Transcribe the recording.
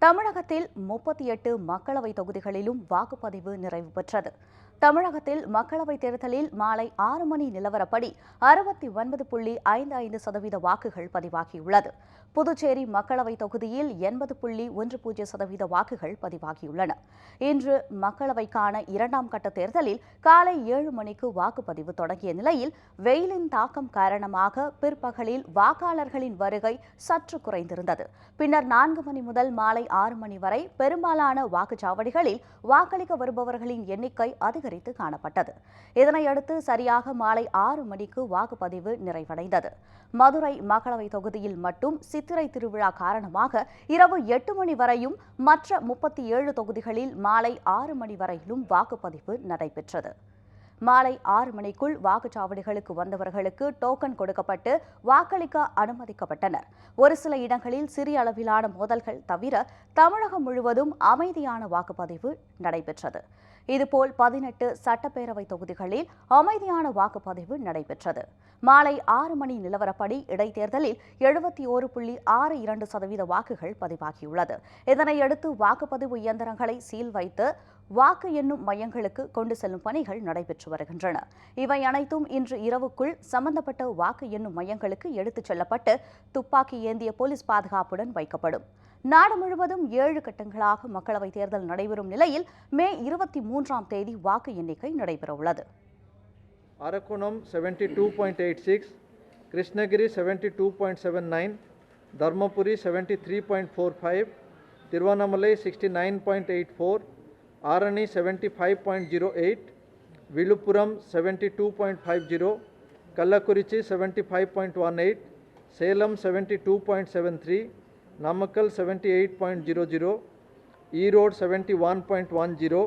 தமிழகத்தில் 38 மக்களவைத் தொகுதிகளிலும் வாக்குப்பதிவு நிறைவு பெற்றது. தமிழகத்தில் மக்களவைத் தேர்தலில் மாலை 6 மணி நிலவரப்படி 69.55% வாக்குகள் பதிவாகியுள்ளது. புதுச்சேரி மக்களவைத் தொகுதியில் 80.10% வாக்குகள் பதிவாகியுள்ளன. இன்று மக்களவைக்கான 2ஆம் கட்ட தேர்தலில் காலை 7 மணிக்கு வாக்குப்பதிவு தொடங்கிய நிலையில் வெயிலின் தாக்கம் காரணமாக பிற்பகலில் வாக்காளர்களின் வருகை சற்று குறைந்திருந்தது. பின்னர் 4 மணி முதல் மாலை 6 மணி வரை பெரும்பாலான வாக்குச்சாவடிகளில் வாக்களிக்க வருபவர்களின் எண்ணிக்கை அதிகரித்து காணப்பட்டது. இதனையடுத்து சரியாக மாலை 6 மணிக்கு வாக்குப்பதிவு நிறைவடைந்தது. மதுரை மக்களவை தொகுதியில் மட்டும் சித்திரை திருவிழா காரணமாக இரவு 8 மணி வரையும், மற்ற 37 தொகுதிகளில் மாலை 6 மணி வரையிலும் வாக்குப்பதிவு நடைபெற்றது. மாலை 6 மணிக்குள் வாக்குச்சாவடிகளுக்கு வந்தவர்களுக்கு டோக்கன் கொடுக்கப்பட்டு வாக்களிக்க அனுமதிக்கப்பட்டனர். ஒரு சில இடங்களில் சிறிய அளவிலான மோதல்கள் தவிர தமிழகம் முழுவதும் அமைதியான வாக்குப்பதிவு நடைபெற்றது. இதுபோல் 18 சட்டப்பேரவை தொகுதிகளில் அமைதியான வாக்குப்பதிவு நடைபெற்றது. மாலை 6 மணி நிலவரப்படி இடைத்தேர்தலில் 71.62% வாக்குகள் பதிவாகியுள்ளது. இதனையடுத்து வாக்குப்பதிவு இயந்திரங்களை சீல் வைத்து வாக்கு எண்ணும் மையங்களுக்கு கொண்டு செல்லும் பணிகள் நடைபெற்று வருகின்றன. இவை அனைத்தும் இன்று இரவுக்குள் சம்பந்தப்பட்ட வாக்கு எண்ணும் மையங்களுக்கு எடுத்துச் செல்லப்பட்டு துப்பாக்கி ஏந்திய போலீஸ் பாதுகாப்புடன் வைக்கப்படும். நாடு முழுவதும் 7 கட்டங்களாக மக்களவைத் தேர்தல் நடைபெறும் நிலையில் மே 23ஆம் தேதி வாக்கு எண்ணிக்கை நடைபெறவுள்ளது. அரக்கோணம் 72.86, கிருஷ்ணகிரி 72.79, தர்மபுரி 73.45, திருவண்ணாமலை 69.84, ஆரணி 75.08, விழுப்புரம் 72.50, கள்ளக்குறிச்சி 75.18, சேலம் 72.73, நாமக்கல் 78.00, ஈரோடு 71.10,